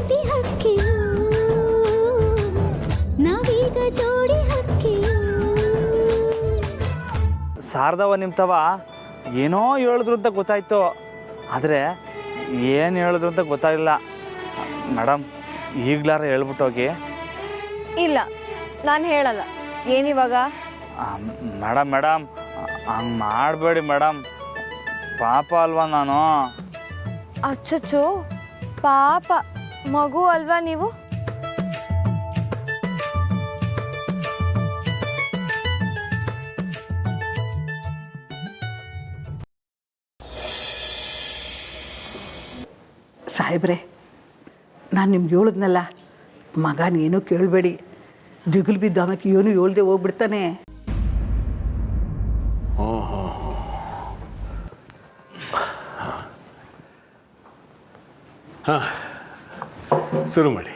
ಪ್ರೀತಿ ಹಕ್ಕಿಯು ನಾವೀಗ ಜೋಡಿ ಹಕ್ಕಿಯು. ಶಾರದವ ನಿಮ್ತವ ಏನೋ ಹೇಳಿದ್ರು ಅಂತ ಗೊತ್ತಾಯ್ತು, ಆದರೆ ಏನು ಹೇಳಿದ್ರು ಅಂತ ಗೊತ್ತಾಗಿಲ್ಲ. ಮೇಡಮ್ ಈಗ್ಲಾರ ಹೇಳ್ಬಿಟ್ಟೋಗಿ. ಇಲ್ಲ, ನಾನು ಹೇಳಲ್ಲ. ಏನಿವಾಗ? ಮೇಡಮ್ ಹಂಗೆ ಮಾಡಬೇಡಿ ಮೇಡಮ್, ಪಾಪ ಅಲ್ವಾ ನಾನು. ಅಚ್ಚಚ್ಚೋ, ಪಾಪ ಮಗು ಅಲ್ವಾ ನೀವು? ಸಾಹೇಬ್ರೆ, ನಾನು ನಿಮ್ಗೆ ಹೇಳಿದ್ನಲ್ಲ, ಮಗನೇನು ಕೇಳಬೇಡಿ, ದಿಗುಲು ಬಿದ್ದು ಆಮೇಲೆ ಏನು ಹೇಳ್ದೆ ಹೋಗ್ಬಿಡ್ತಾನೆ. ಹಾಂ, ಶುರು ಮಾಡಿ.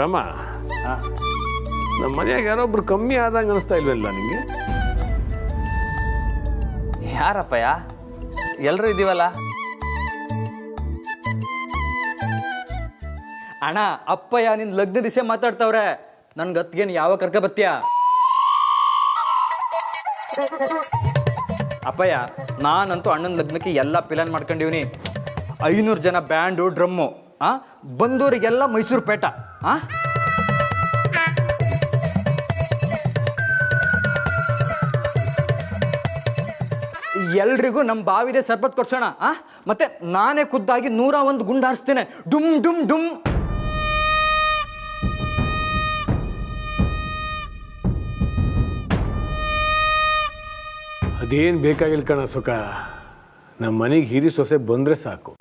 ರಾಮ, ನಮ್ಮ ಮನೆಯಾಗ ಯಾರೊಬ್ರು ಕಮ್ಮಿ ಆದಂಗೆ ಅನಿಸ್ತಾ ಇಲ್ವಲ್ಲ ನಿಂಗೆ? ಯಾರಪ್ಪಯ್ಯ? ಎಲ್ಲರೂ ಇದ್ದೀವಲ್ಲ. ಅಣ್ಣ, ಅಪ್ಪಯ್ಯ ನಿನ್ನ ಲಗ್ನ ದಿಸೆ ಮಾತಾಡ್ತಾವ್ರೆ. ನನ್ಗೆ ಅತ್ತಿಗೇನು ಯಾವ ಕರ್ಕ ಬತ್ತೀಯ? ಅಪ್ಪಯ್ಯ, ನಾನಂತೂ ಅಣ್ಣನ ಲಗ್ನಕ್ಕೆ ಎಲ್ಲ ಪ್ಲಾನ್ ಮಾಡ್ಕೊಂಡಿವ್ನಿ. 500 ಜನ ಬ್ಯಾಂಡು ಡ್ರಮ್ಮು, ಬಂದೂರಿಗೆಲ್ಲ ಮೈಸೂರು ಪೇಟ. ಎಲ್ರಿಗೂ ನಮ್ಮ ಬಾವಿದೆ ಸರ್ಬತ್ ಕೊಡ್ಸೋಣ. ಮತ್ತೆ ನಾನೇ ಖುದ್ದಾಗಿ 101 ಗುಂಡು ಹಾರಿಸ್ತೇನೆ. ಡುಮ್ ಡುಮ್ ಡುಮ್. ಅದೇನು ಬೇಕಾಗಿಲ್ಲ ಕಣ ಸುಖ, ನಮ್ಮ ಮನೆಗೆ ಹಿರಿ ಸೊಸೆ ಬಂದರೆ ಸಾಕು.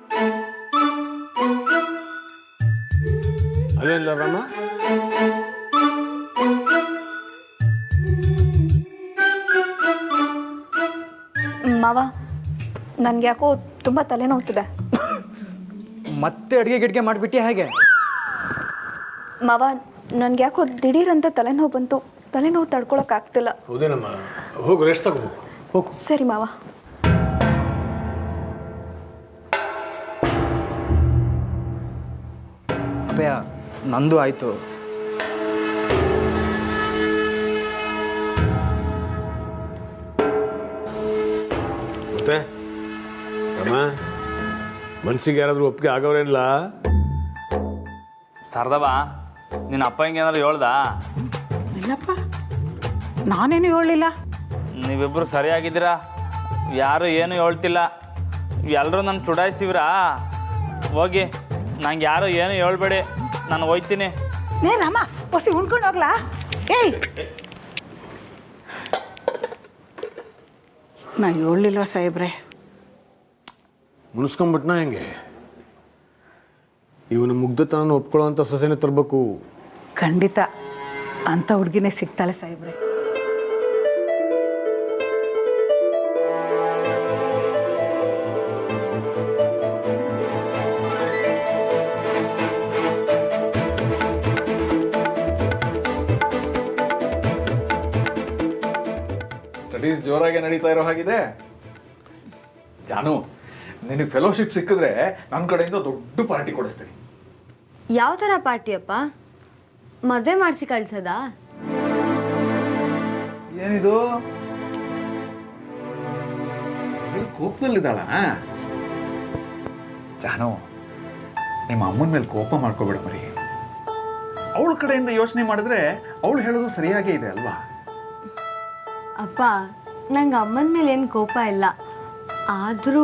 ಅದೇನಿಲ್ಲ ರಾಮ? ಮಾವ, ನನ್ಗೆ ಯಾಕೋ ತುಂಬ ತಲೆನೋವ್ತಿದೆ. ಮತ್ತೆ ಅಡುಗೆ ಗಿಡ್ಗೆ ಮಾಡಿಬಿಟ್ಟು ಹೇಗೆ? ಮಾವ, ನನ್ಗೆ ಯಾಕೋ ದಿಢೀರಂತ ತಲೆನೋವು ಬಂತು. ತಲೆನೋವು ತಡ್ಕೊಳಕ್ಕಾಗ್ತಿಲ್ಲ. ಹೌದೇನಮ್ಮ, ಹೋಗು, ರೆಸ್ಟ್ ತಗೋ, ಹೋಗು. ಸರಿ ಮಾವ. ಅಪ್ಪಯ್ಯ, ನಂದು ಆಯಿತು. ಮತ್ತೆ ರಾಮ, ಮನ್ಸಿಗೆ ಯಾರಾದರೂ ಒಪ್ಪಿಗೆ ಆಗೋರೇನಿಲ್ಲ? ಶಾರದವ, ನಿನ್ನ ಅಪ್ಪ ಹಿಂಗೆ ಏನಾದ್ರು ಹೇಳ್ದ? ಇಲ್ಲಪ್ಪ, ನಾನೇನು ಹೇಳಲಿಲ್ಲ. ನೀವಿಬ್ಬರು ಸರಿಯಾಗಿದ್ದೀರಾ, ಯಾರು ಏನು ಹೇಳ್ತಿಲ್ಲ. ಎಲ್ಲರೂ ನನ್ನ ಚುಡಾಯಿಸಿವ್ರಾ. ಹೋಗಿ, ನಂಗೆ ಯಾರು ಏನು ಹೇಳ್ಬೇಡಿ, ನಾನು ಹೋಯ್ತೀನಿ. ನೇ ರಾಮ, ಹೊಸಿ ಉಣ್ಕೊಂಡು ಹೋಗ್ಲಾ? ಏಯ್, ನಾ ಹೇಳಲಿಲ್ಲ ಸಾಹೇಬ್ರೆ. ಮುನ್ಸ್ಕೊಂಬಿಟ್ನಾ ಹೆಂಗೆ? ಇವನು ಮುಗ್ಧತನ ಒಪ್ಕೊಳ್ಳೋ ಅಂತ ಸೊಸೆನೇ ತರಬೇಕು. ಖಂಡಿತ ಅಂಥ ಹುಡುಗಿನೇ ಸಿಗ್ತಾಳೆ ಸಾಹೇಬ್ರೆ. ಸ್ಟಡೀಸ್ ಜೋರಾಗಿ ನಡೀತಾ ಇರೋ ಹಾಗಿದೆ. ಜಾನು, ನಿನಗೆ ಫೆಲೋಶಿಪ್ ಸಿಕ್ಕಿದ್ರೆ ನನ್ನ ಕಡೆಯಿಂದ ದೊಡ್ಡ ಪಾರ್ಟಿ ಕೊಡಿಸ್ತೀನಿ. ಯಾವ ಥರ ಪಾರ್ಟಿಯಪ್ಪ? ಮದುವೆ ಮಾಡಿಸಿ ಕಳ್ಸೋದಾ? ಏನಿದು ಕೋಪದಲ್ಲಿದ್ದಾಳ? ಜಾನು, ನಿಮ್ಮ ಅಮ್ಮನ ಮೇಲೆ ಕೋಪ ಮಾಡ್ಕೋಬೇಡ ಮರಿ. ಅವಳ ಕಡೆಯಿಂದ ಯೋಚನೆ ಮಾಡಿದ್ರೆ ಅವಳು ಹೇಳೋದು ಸರಿಯಾಗೇ ಇದೆ ಅಲ್ವಾ? ಅಪ್ಪ, ನಂಗೆ ಅಮ್ಮನ ಮೇಲೆ ಏನು ಕೋಪ ಇಲ್ಲ. ಆದರೂ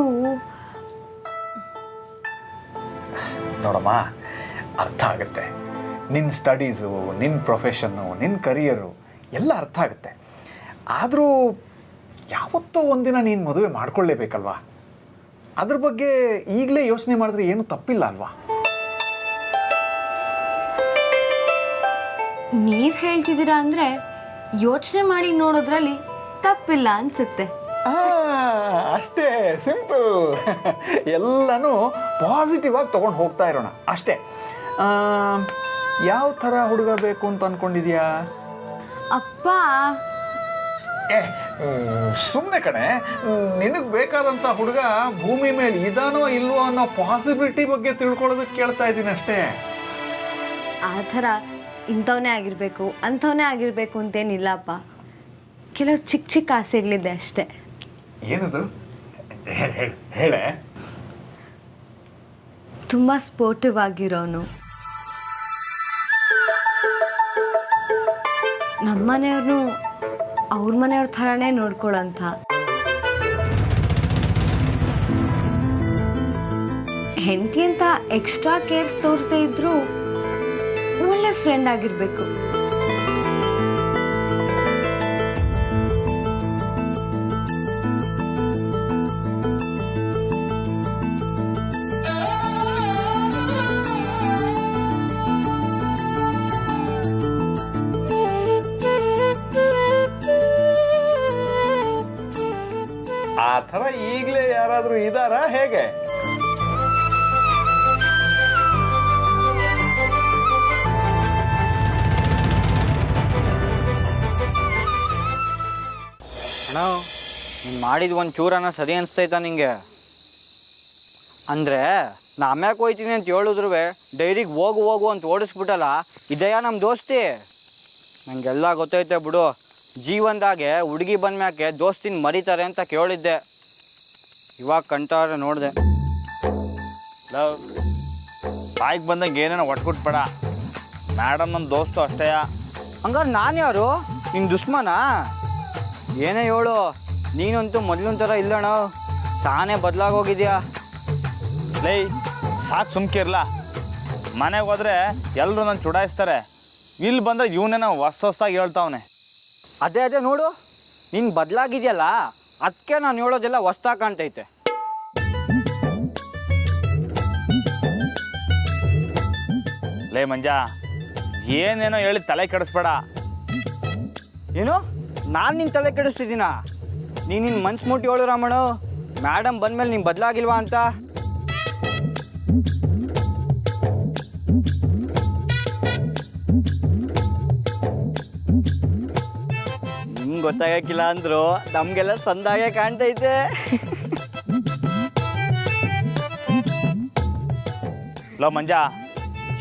ನೋಡಮ್ಮ, ಅರ್ಥ ಆಗುತ್ತೆ. ನಿನ್ನ ಸ್ಟಡೀಸು, ನಿನ್ನ ಪ್ರೊಫೆಷನ್ನು, ನಿನ್ನ ಕರಿಯರು ಎಲ್ಲ ಅರ್ಥ ಆಗುತ್ತೆ. ಆದರೂ ಯಾವತ್ತೋ ಒಂದಿನ ನೀನು ಮದುವೆ ಮಾಡ್ಕೊಳ್ಳೇಬೇಕಲ್ವಾ? ಅದ್ರ ಬಗ್ಗೆ ಈಗಲೇ ಯೋಚನೆ ಮಾಡಿದ್ರೆ ಏನು ತಪ್ಪಿಲ್ಲ ಅಲ್ವಾ? ನೀವು ಹೇಳ್ತಿದ್ದೀರಾ ಅಂದರೆ ಯೋಚನೆ ಮಾಡಿ ನೋಡೋದ್ರಲ್ಲಿ ತಪ್ಪಿಲ್ಲ ಅನಿಸುತ್ತೆ. ಅಷ್ಟೇ, ಸಿಂಪಲ್. ಎಲ್ಲನೂ ಪಾಸಿಟಿವ್ ಆಗಿ ತೊಗೊಂಡು ಹೋಗ್ತಾ ಇರೋಣ ಅಷ್ಟೇ. ಯಾವ ಥರ ಹುಡುಗ ಬೇಕು ಅಂತ ಅನ್ಕೊಂಡಿದ್ಯಾ? ಅಪ್ಪ, ಸುಮ್ಮನೆ ಕಣೆ, ನಿನಗೆ ಬೇಕಾದಂಥ ಹುಡುಗ ಭೂಮಿ ಮೇಲೆ ಇದಾನೋ ಇಲ್ವೋ ಅನ್ನೋ ಪಾಸಿಬಿಲಿಟಿ ಬಗ್ಗೆ ತಿಳ್ಕೊಳ್ಳೋದಕ್ಕೆ ಕೇಳ್ತಾ ಇದ್ದೀನಿ ಅಷ್ಟೇ. ಆ ಥರ ಇಂಥವನೇ ಆಗಿರಬೇಕು ಅಂಥವನೇ ಆಗಿರಬೇಕು ಅಂತೇನಿಲ್ಲ ಅಪ್ಪ. ಕೆಲವು ಚಿಕ್ಕ ಚಿಕ್ಕ ಆಸೆಗಳಿದೆ ಅಷ್ಟೇ. ಏನದು? ಹೇಳೆ. ತುಂಬ ಸ್ಪೋರ್ಟಿವ್ ಆಗಿರೋನು, ನಮ್ಮ ಮನೆಯವ್ರನ್ನೂ ಅವ್ರ ಮನೆಯವ್ರ ಥರನೇ ನೋಡ್ಕೊಳ್ಳೋಂಥ, ಹೆಂಡತಿ ಅಂತ ಎಕ್ಸ್ಟ್ರಾ ಕೇರ್ಸ್ ತೋರಿಸದೇ ಇದ್ರೂ ಒಳ್ಳೆ ಫ್ರೆಂಡ್ ಆಗಿರಬೇಕು. ಆ ಥರ ಈಗಲೇ ಯಾರಾದರೂ ಇದ್ದಾರಾ ಹೇಗೆ? ಅಣ್ಣ, ನೀನು ಮಾಡಿದ ಒಂದು ಚೂರನ್ನ ಸರಿ ಅನಿಸ್ತೈತಾ ನಿಂಗೆ? ಅಂದರೆ ನಾ ಅಮ್ಯಾಕೆ ಹೋಯ್ತೀನಿ ಅಂತ ಹೇಳಿದ್ರು ಡೈರಿಗೆ ಹೋಗು ಹೋಗು ಅಂತ ಓಡಿಸ್ಬಿಟ್ಟಲ್ಲ, ಇದೆಯಾ ನಮ್ಮ ದೋಸ್ತಿ? ನನಗೆಲ್ಲ ಗೊತ್ತೈತೆ ಬಿಡು. ಜೀವನದಾಗೆ ಹುಡುಗಿ ಬಂದ್ಮ್ಯಾಕೆ ದೋಸ್ತಿನ ಮರಿತಾರೆ ಅಂತ ಕೇಳಿದ್ದೆ, ಇವಾಗ ಕಂಟಾರ ನೋಡಿದೆ. ಲವ್, ಬಾಯಿಗೆ ಬಂದಂಗೆ ಏನೇನೋ ಒಟ್ಬಿಟ್ಬೇಡ. ಮೇಡಮ್ ನನ್ನ ದೋಸ್ತು ಅಷ್ಟೇಯ. ಹಂಗಾರೆ ನಾನು ಯಾರು? ನಿನ್ನ ದುಶ್ಮನ? ಏನೇ ಹೇಳು, ನೀನಂತೂ ಮೊದಲಿನ ಥರ ಇಲ್ಲಣ್ಣ, ತಾನೇ ಬದಲಾಗೋಗಿದ್ಯಾ. ಲೈ, ಸಾಕು ಸುಮ್ಕಿರ್ಲ. ಮನೆಗೆ ಹೋದ್ರೆ ಎಲ್ಲರೂ ನನ್ನ ಚುಡಾಯಿಸ್ತಾರೆ. ಇಲ್ಲಿ ಬಂದರೆ ಇವನೇನೋ ಹೊಸಾಗಿ ಹೇಳ್ತಾವನೆ. ಅದೇ ನೋಡು, ನೀನು ಬದಲಾಗಿದೆಯಲ್ಲ, ಅದಕ್ಕೆ ನಾನು ಹೇಳೋದೆಲ್ಲ ಹೊಸ್ದಾಗಿ ಕಾಣ್ತೈತೆ. ಲೇ ಮಂಜ, ಏನೇನೋ ಹೇಳಿ ತಲೆ ಕೆಡಿಸ್ಬೇಡ. ಏನು? ನಾನು ನಿನ್ನ ತಲೆ ಕೆಡಿಸ್ತಿದ್ದೀನ? ನೀನು ನಿನ್ನ ಮನ್ಸು ಮುಟ್ಟಿ ಹೇಳು ರಾಮಣ್ಣ, ಮೇಡಮ್ ಬಂದಮೇಲೆ ನೀನು ಬದಲಾಗಿಲ್ವಾ ಅಂತ. ನಿಮ್ಗೆ ಗೊತ್ತಾಗಕ್ಕಿಲ್ಲ ಅಂದ್ರು ನಮಗೆಲ್ಲ ಸಂದಾಗೆ ಕಾಣ್ತೈತೆ. ಲೋ ಮಂಜ,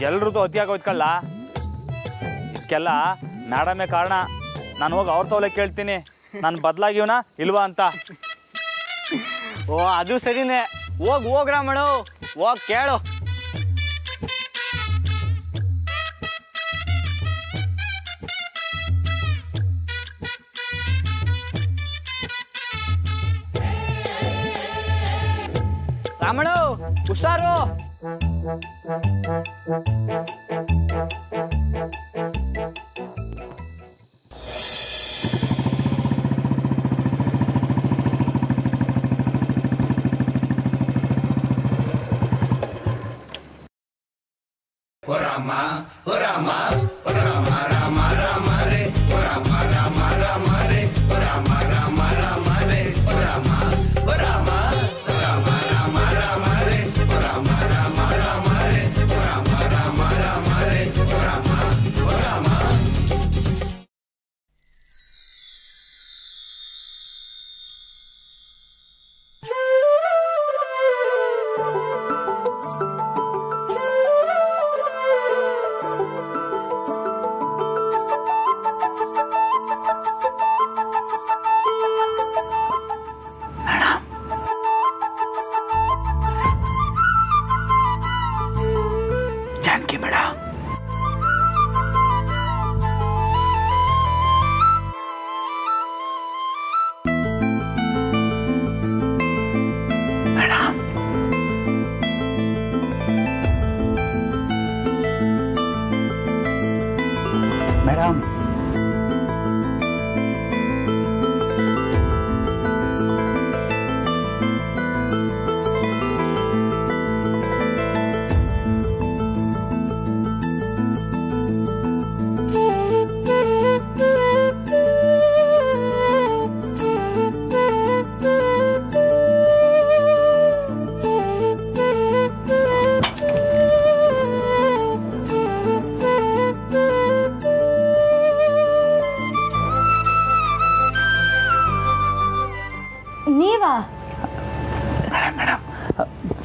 ಎಲ್ರದ್ದು ಅತಿಯಾಗಿ ಹೋಯ್ತ್ಕಲ್ಲ. ಇದಕ್ಕೆಲ್ಲ ಮೇಡಮೇ ಕಾರಣ. ನಾನು ಹೋಗಿ ಅವ್ರ ತವಲೆ ಕೇಳ್ತೀನಿ, ನಾನು ಬದಲಾಗಿವನ ಇಲ್ವಾ ಅಂತ. ಓ, ಅದು ಸರಿನೇ. ಹೋಗ್ ರಾಮಣ್ಣ, ಹೋಗಿ ಕೇಳು. ರಾಮಣ್ಣ, ಹುಷಾರು.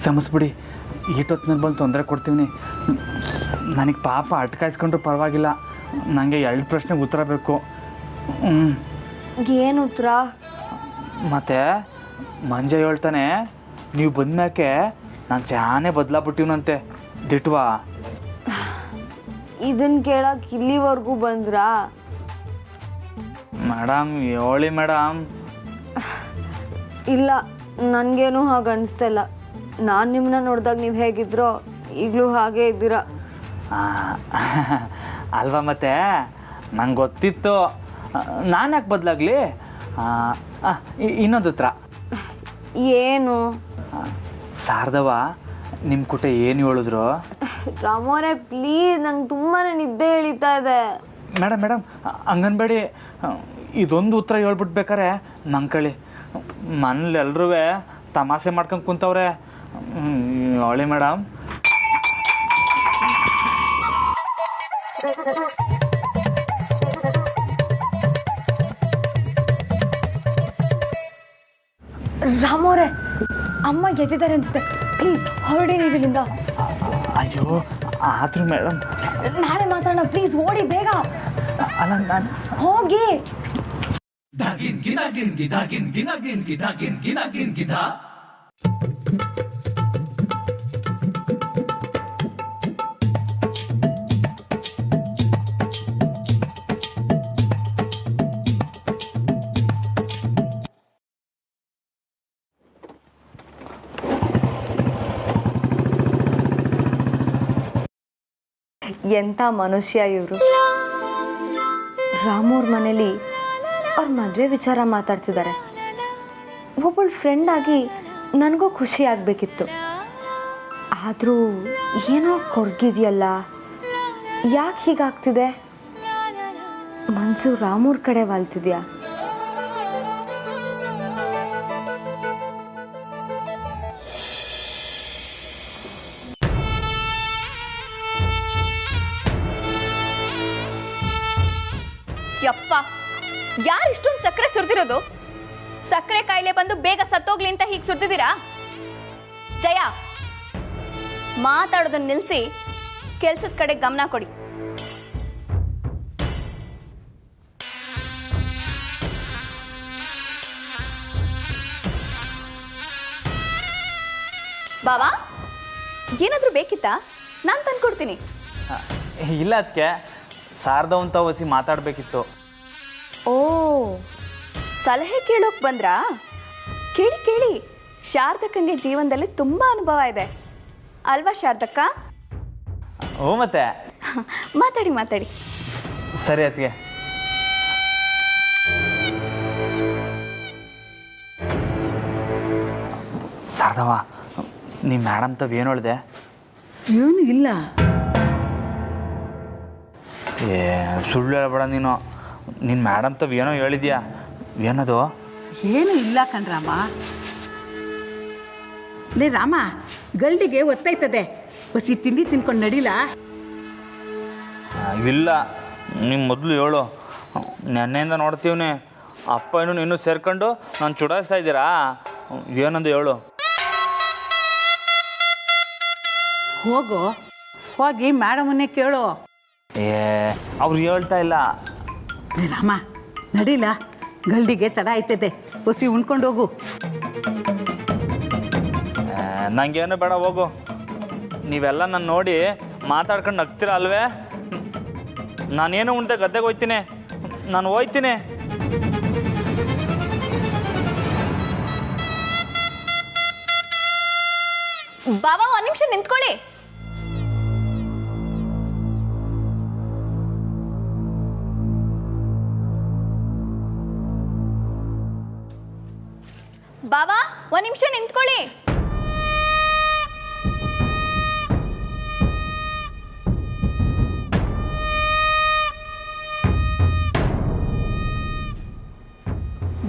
ಕ್ಷಮಿಸ್ಬಿಡಿ, ಈಟೊತ್ತಿನಲ್ಲಿ ಬಂದು ತೊಂದರೆ ಕೊಡ್ತೀವಿ. ನನಗೆ ಪಾಪ ಅಟ್ಕಾಯಿಸ್ಕೊಂಡ್ರು ಪರವಾಗಿಲ್ಲ, ನನಗೆ 2 ಪ್ರಶ್ನೆಗೆ ಉತ್ತರ ಬೇಕು. ಏನು ಉತ್ತರ? ಮತ್ತು ಮಂಜ ಹೇಳ್ತಾನೆ, ನೀವು ಬಂದ್ಮ್ಯಾಕೆ ನಾನು ಚಾನೇ ಬದಲಾಗ್ಬಿಟ್ಟಿವ್ನಂತೆ, ದಿಟ್ವಾ? ಇದನ್ನು ಕೇಳಕ್ಕೆ ಇಲ್ಲಿವರೆಗೂ ಬಂದ್ರಾ? ಮೇಡಮ್ ಹೇಳಿ ಮೇಡಮ್. ಇಲ್ಲ, ನನಗೇನು ಹಾಗೆ ಅನಿಸ್ತಿಲ್ಲ. ನಾನು ನಿಮ್ಮನ್ನ ನೋಡಿದಾಗ ನೀವು ಹೇಗಿದ್ರೋ ಈಗಲೂ ಹಾಗೇ ಇದ್ದೀರಾ. ಅಲ್ವಾ? ಮತ್ತೆ ನಂಗೆ ಗೊತ್ತಿತ್ತು, ನಾನು ಯಾಕೆ ಬದಲಾಗಲಿ? ಇನ್ನೊಂದು ಉತ್ತರ. ಏನು? ಶಾರದವ ನಿಮ್ಮ ಕುಟ ಏನು ಹೇಳಿದ್ರು? ರಾಮೋರೆ ಪ್ಲೀಸ್, ನಂಗೆ ತುಂಬಾ ನಿದ್ದೆ ಎಳೀತಾ ಇದೆ. ಮೇಡಮ್ ಹಂಗನ್ಬೇಡಿ, ಇದೊಂದು ಉತ್ತರ ಹೇಳ್ಬಿಟ್ಬೇಕಾರೆ ನಂಗೆ ಮನೇಲಿ ಎಲ್ರೂ ತಮಾಷೆ ಮಾಡ್ಕೊಂಡು ಕುಂತವ್ರೆ. ಹೇಳಿ ಮೇಡಮ್. ರಾಮೋರೆ, ಅಮ್ಮ ಗೆದ್ದಿದ್ದಾರೆ ಅನ್ಸುತ್ತೆ. ಪ್ಲೀಸ್ ಹೊರಡಿ ನೀವು ಇಲ್ಲಿಂದ. ಅಯ್ಯೋ ಆದರೂ ಮೇಡಮ್, ನಾಳೆ ಮಾತಾಡೋಣ. ಪ್ಲೀಸ್ ಓಡಿ ಬೇಗ. ಅಲ್ಲ ನಾನು ಹೋಗಿ. ಎಂಥ ಮನುಷ್ಯ ಇವರು. ರಾಮೂರ್ ಮನೇಲಿ ಅವ್ರ ಮದುವೆ ವಿಚಾರ ಮಾತಾಡ್ತಿದ್ದಾರೆ. ಒಬ್ಬಳು ಫ್ರೆಂಡ್ ಆಗಿ ನನಗೂ ಖುಷಿ ಆಗಬೇಕಿತ್ತು. ಆದರೂ ಏನೋ ಕೊರಗಿದೆಯಲ್ಲ, ಯಾಕೆ ಹೀಗಾಗ್ತಿದೆ? ಮನಸ್ಸು ರಾಮೂರ್ ಕಡೆ ವಾಲ್ತಿದ್ಯಾ? ಯಪ್ಪ, ಯಾರು ಇಷ್ಟೊಂದು ಸಕ್ಕರೆ ಸುರಿದಿರೋದು? ಸಕ್ಕರೆ ಕಾಯಿಲೆ ಬಂದು ಬೇಗ ಸತ್ತೋಗ್ಲಿ ಅಂತ ಹೀಗೆ ಸುರಿದಿದ್ದೀರಾ? ಜಯ, ಮಾತಾಡೋದನ್ನ ನಿಲ್ಲಿಸಿ ಕೆಲ್ಸದ ಕಡೆ ಗಮನ ಕೊಡಿ. ಬಾವಾ, ಏನಾದರೂ ಬೇಕಿತ್ತಾ? ನಾನು ತಂದ್ಕೊಡ್ತೀನಿ. ಇಲ್ಲ ಅದಕ್ಕೆ ಶಾರದವಂತ ವಸಿ ಮಾತಾಡಬೇಕಿತ್ತು. ಓ, ಸಲಹೆ ಕೇಳೋಕೆ ಬಂದ್ರಾ? ಕೇಳಿ ಕೇಳಿ, ಶಾರದಕ್ಕಂಗೆ ಜೀವನದಲ್ಲಿ ತುಂಬ ಅನುಭವ ಇದೆ ಅಲ್ವಾ ಶಾರದಕ್ಕ? ಓ ಮತ್ತೆ ಮಾತಾಡಿ ಮಾತಾಡಿ. ಸರಿ ಅದಕ್ಕೆ. ಶಾರದವ, ನಿಮ್ಮ ಮೇಡಮ್ ತವ ಏನು ಹೇಳಿದೆ? ಏನು ಇಲ್ಲ. ಏ ಸುಳ್ಳು ಹೇಳ್ಬೇಡ ನೀನು. ನಿನ್ನ ಮೇಡಮ್ ತವ ಏನೋ ಹೇಳಿದ್ಯಾ? ಏನದು? ಏನು ಇಲ್ಲ ಕಣ್ರಾಮ. ಲೇ ರಾಮ, ಗಲ್ಡಿಗೆ ಒತ್ತಾಯ್ತದೆ, ಹೊಸಿ ತಿಂಡಿ ತಿನ್ಕೊಂಡು ನಡಿಲ್ಲ. ಇಲ್ಲ, ನಿಮ್ಮ ಮೊದಲು ಹೇಳು. ನೆನ್ನೆಯಿಂದ ನೋಡ್ತೀವನಿ, ಅಪ್ಪ ಇನ್ನೂ ನೀನು ಸೇರ್ಕೊಂಡು ನಾನು ಚುಡಾಯಿಸ್ತಾ ಇದ್ದೀರಾ? ಏನಂದು ಹೇಳು. ಹೋಗು, ಹೋಗಿ ಮೇಡಮನ್ನೇ ಕೇಳು. ಏ ಅವ್ರು ಹೇಳ್ತಾ ಇಲ್ಲ. ಲೇ ರಾಮ, ನಡಿಲ್ಲ, ಗಲ್ಡಿಗೆ ತಡ ಆಯ್ತದೆ, ಹೊಸಿ ಉಣ್ಕೊಂಡು ಹೋಗು. ನನಗೇನು ಬೇಡ, ಹೋಗು. ನೀವೆಲ್ಲ ನಾನು ನೋಡಿ ಮಾತಾಡ್ಕೊಂಡು ನಗ್ತೀರ ಅಲ್ವೇ? ನಾನೇನು ಉಣ್ದೆ ಗದ್ದೆಗೆ ಹೋಗ್ತೀನಿ, ನಾನು ಹೋಗ್ತೀನಿ. ಬಾಬಾ, ಒಂದು ನಿಮಿಷ ನಿಂತ್ಕೊಳ್ಳಿ. ಬಾಬಾ, ಒಂದು ನಿಮಿಷ ನಿಂತ್ಕೊಳ್ಳಿ.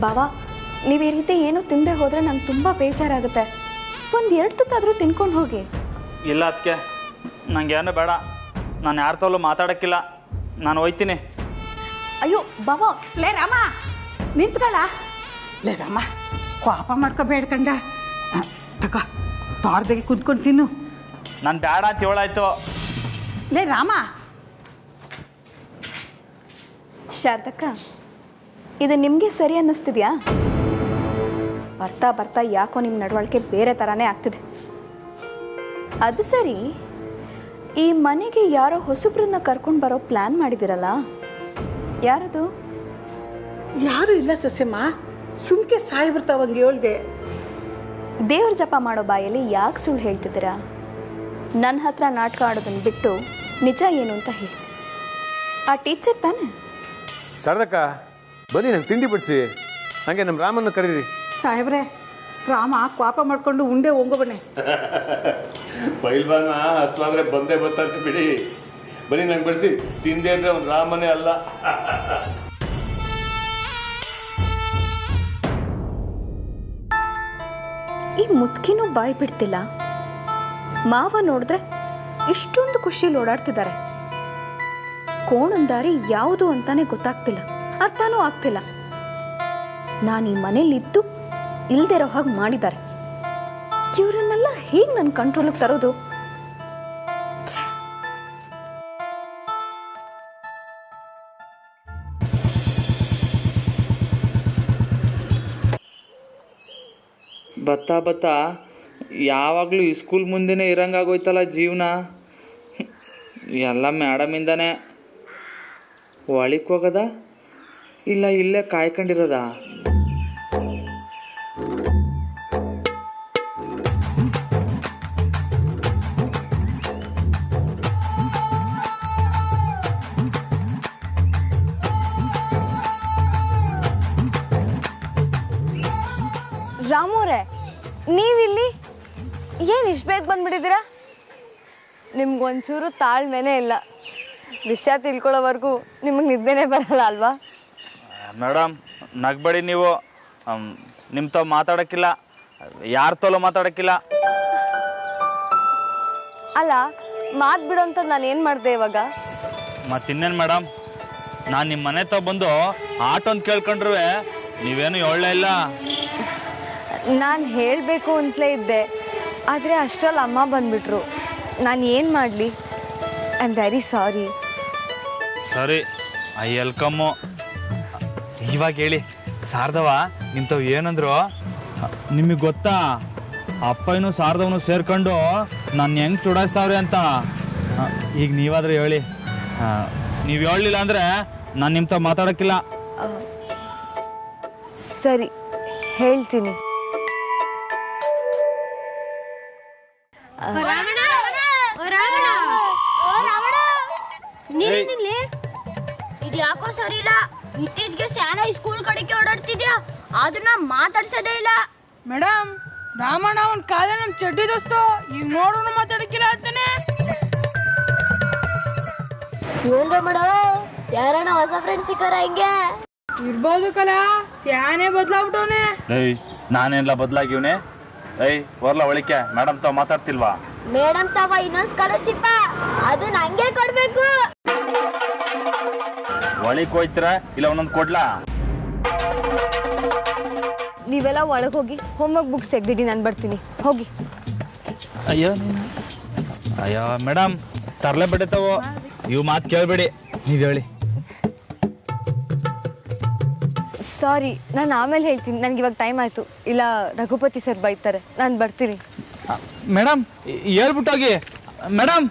ಬಾಬಾ, ನೀವು ಈ ರೀತಿ ಏನು ತಿಂದೆ ಹೋದರೆ ನಂಗೆ ತುಂಬ ಬೇಜಾರಾಗುತ್ತೆ. ಒಂದು 2 ತುತ್ತಾದರೂ ತಿನ್ಕೊಂಡು ಹೋಗಿ. ಇಲ್ಲ ಅದಕ್ಕೆ, ನನಗೇನು ಬೇಡ. ನಾನು ಯಾರ ತೋಲು ಮಾತಾಡೋಕ್ಕಿಲ್ಲ, ನಾನು ಹೋಗ್ತೀನಿ. ಅಯ್ಯೋ ಬಾಬಾ. ಲೇ ರಾಮ, ನಿಂತ್ಕೊಳ್ಳ. ಲೇ ರಾಮ, ಕೋಪ ಮಾಡ್ಕೋಬೇಡ ಕಂಡ. ತಗೋ, ತೋಟದಾಗೆ ಕುಂತ್ಕೊಂಡು ತಿನ್ನು. ನಾನು ಬೇಡ ಅಂತ ಹೇಳಾಯ್ತು. ಲೇ ರಾಮ, ಶಾರದಕ್ಕ, ಇದು ನಿಮಗೆ ಸರಿ ಅನ್ನಿಸ್ತಿದ್ಯಾ? ಬರ್ತಾ ಬರ್ತಾ ಯಾಕೋ ನಿಮ್ಮ ನಡವಳಿಕೆ ಬೇರೆ ಥರನೇ ಆಗ್ತಿದೆ. ಅದು ಸರಿ, ಈ ಮನೆಗೆ ಯಾರೋ ಹೊಸಬ್ರನ್ನ ಕರ್ಕೊಂಡು ಬರೋ ಪ್ಲ್ಯಾನ್ ಮಾಡಿದಿರಲ್ಲ, ಯಾರದು? ಯಾರೂ ಇಲ್ಲ ಸೊಸೆಮ್ಮ, ಸುಮ್ಕೆ ಸಾಯಿ ಬರ್ತಾವಂಗೆ ಹೇಳ್ದೆ. ದೇವ್ರ ಜಪ ಮಾಡೋ ಬಾಯಲ್ಲಿ ಯಾಕೆ ಸುಳ್ಳು ಹೇಳ್ತಿದ್ದೀರಾ? ನನ್ನ ಹತ್ರ ನಾಟಕ ಆಡೋದನ್ನು ಬಿಟ್ಟು ನಿಜ ಏನು ಅಂತ ಹೇಳಿ. ಆ ಟೀಚರ್ ತಾನೆ? ಶಾರದಕ್ಕ, ಬನ್ನಿ ನಂಗೆ ತಿಂಡಿ ಬಿಡಿಸಿ. ಹಾಗೆ ನಮ್ಮ ರಾಮನ್ನ ಕರೀರಿ. ಸಾಹೇಬ್ರೆ, ರಾಮ ಕೋಪ ಮಾಡ್ಕೊಂಡು ಉಂಡೆ ಹೋಗೋಬನ್ನೆ. ಪೈಲ್ವಾನ ಹಸ್ವಾದ್ರೆ ಬಂದೇ ಬರ್ತಾರೆ ಬಿಡಿ. ಬನ್ನಿ ನಂಗೆ ಬಿಡಿಸಿ. ತಿಂದೆ ಅಂದರೆ ಅವ್ನು ರಾಮನೇ ಅಲ್ಲ. ಈ ಮುದ್ಕಿನೂ ಬಾಯಿ ಬಿಡ್ತಿಲ್ಲ. ಮಾವ ನೋಡಿದ್ರೆ ಇಷ್ಟೊಂದು ಖುಷಿಯಲ್ಲಿ ಓಡಾಡ್ತಿದ್ದಾರೆ. ಕೋಣಂದಾರಿ ಯಾವುದು ಅಂತಾನೆ ಗೊತ್ತಾಗ್ತಿಲ್ಲ, ಅರ್ಥನೂ ಆಗ್ತಿಲ್ಲ. ನಾನು ಈ ಮನೇಲಿದ್ದು ಇಲ್ದಿರೋ ಹಾಗೆ ಮಾಡಿದ್ದಾರೆ. ಇವರನ್ನೆಲ್ಲ ಹೇಗೆ ನನ್ನ ಕಂಟ್ರೋಲಿಗೆ ತರೋದು? ಬತ್ತಾ ಬತ್ತಾ ಯಾವಾಗಲೂ ಈ ಸ್ಕೂಲ್ ಮುಂದೆನೇ ಇರಂಗಾಗೋಯ್ತಲ್ಲ ಜೀವನ. ಎಲ್ಲ ಮೇಡಮಿಂದಾನೆ. ಒಳಕ್ಕೆ ಹೋಗೋದ ಇಲ್ಲ ಇಲ್ಲೇ ಕಾಯ್ಕೊಂಡಿರೋದ? ರಾಮೋರೆ, ನೀವಿಲ್ಲಿ ಏನು ಇಷ್ಟು ಬೇಗ ಬಂದ್ಬಿಟ್ಟಿದ್ದೀರಾ? ನಿಮ್ಗೊಂಚೂರು ತಾಳ್ಮೆನೇ ಇಲ್ಲ. ವಿಷಯ ತಿಳ್ಕೊಳ್ಳೋವರೆಗೂ ನಿಮಗೆ ನಿದ್ದೆನೇ ಬರಲ್ಲ ಅಲ್ವಾ? ಮೇಡಮ್, ನಗ್ಬೇಡಿ ನೀವು. ನಿಮ್ಮ ತಾವು ಮಾತಾಡೋಕ್ಕಿಲ್ಲ, ಯಾರ ತೋಲೋ ಮಾತಾಡೋಕ್ಕಿಲ್ಲ. ಅಲ್ಲ, ಮಾತು ಬಿಡೋ ಅಂತ ನಾನು ಏನು ಮಾಡಿದೆ ಇವಾಗ? ಮತ್ತಿನ್ನೇನು ಮೇಡಮ್, ನಾನು ನಿಮ್ಮ ಮನೆ ತಾವು ಬಂದು ಆಟೋ ಅಂತ ಕೇಳ್ಕೊಂಡ್ರು ನೀವೇನು ಹೇಳಲೇ ಇಲ್ಲ. ನಾನು ಹೇಳಬೇಕು ಅಂತಲೇ ಇದ್ದೆ, ಆದರೆ ಅಷ್ಟರಲ್ಲಿ ಅಮ್ಮ ಬಂದುಬಿಟ್ರು. ನಾನು ಏನು ಮಾಡಲಿ? I am very sorry. ಸರಿ, ಐ ವೆಲ್ಕಮ್ಮು. ಇವಾಗ ಹೇಳಿ ಶಾರದವ, ನಿಮ್ಮ ತಾವು ಏನಂದ್ರು? ನಿಮಗೆ ಗೊತ್ತಾ, ಅಪ್ಪನೂ ಶಾರದವನು ಸೇರ್ಕೊಂಡು ನಾನು ಹೆಂಗೆ ಚುಡಾಯಿಸ್ತಾವ್ರಿ ಅಂತ. ಈಗ ನೀವಾದ್ರೆ ಹೇಳಿ. ನೀವು ಹೇಳಲಿಲ್ಲ ಅಂದರೆ ನಾನು ನಿಮ್ಮ ತಾವು ಮಾತಾಡೋಕ್ಕಿಲ್ಲ. ಸರಿ, ಹೇಳ್ತೀನಿ. ಇದು ಯಾಕೋ ಸರಿ ಇಲ್ಲ. ಇತ್ತೀಚೆಗೆ ಸ್ಯಾನ ಸ್ಕೂಲ್ ಕಡೆಗೆ ಓಡಾಡ್ತಿದ್ಯಾ, ಆದ್ರೂ ನಾ ಮಾತಾಡ್ಸೋದೇ ಇಲ್ಲ. ಮೇಡಮ್, ರಾಮಣ್ಣ ಅವನ್ ಕಾಲ ನಮ್ ಚಡ್ಡಿ ದೋಸ್ತು, ಈಗ ನೋಡೋಣ ಮಾತಾಡಕ್ಕಿಲ್ಲ ಅಂತಾನೆ. ಏನ್ರ ಮಾಡೋ, ಯಾರಣ್ಣ ಹೊಸ ಫ್ರೆಂಡ್ ಸಿಕ್ಕಾರ ಹಿಂಗೆ? ಇರ್ಬೋದು ಕಲ, ಸ್ಯಾನೆ ಬದ್ಲಾಗ್ಬಿಟ್ಟವನೆ. ಏಯ್, ನಾನೆಲ್ಲ ಬದಲಾಗಿವ್ನೆ. ಏಯ್ ಹೊರ್ಲ ಒಳಿಕೆ, ಮೇಡಮ್ ತಾವು ಮಾತಾಡ್ತಿಲ್ವಾ? ಮೇಡಮ್ ತಾವ ಇನ್ನೊಂದು ಸ್ಕಾಲರ್ಶಿಪ್ ಅದು ನಂಗೆ ಕೊಡ್ಬೇಕು. ಒಳಿಕ್ ಹೋಯ್ತೀರ ಇಲ್ಲ ಒಂದೊಂದು ಕೊಡ್ಲಾ? ನೀವೆಲ್ಲ ಒಳಗೆ ಹೋಗಿ ಹೋಮ್ವರ್ಕ್ ಬುಕ್ಸ್ ತೆಗ್ದಿಡಿ, ನಾನು ಬರ್ತೀನಿ. ಹೋಗಿ. ಅಯ್ಯೋ ಅಯ್ಯೋ ಮೇಡಮ್, ತರಲೇ ಬಿಡ್ತಾವು. ಇವು ಮಾತು ಕೇಳಬೇಡಿ, ನೀವು ಹೇಳಿ. ಸಾರಿ, ನಾನು ಆಮೇಲೆ ಹೇಳ್ತೀನಿ. ನನಗೆ ಇವಾಗ ಟೈಮ್ ಆಯಿತು, ಇಲ್ಲ ರಘುಪತಿ ಸರ್ ಬೈತಾರೆ. ನಾನು ಬರ್ತೀನಿ. ಮೇಡಮ್ ಹೇಳ್ಬಿಟ್ಟೋಗಿ. ಮೇಡಮ್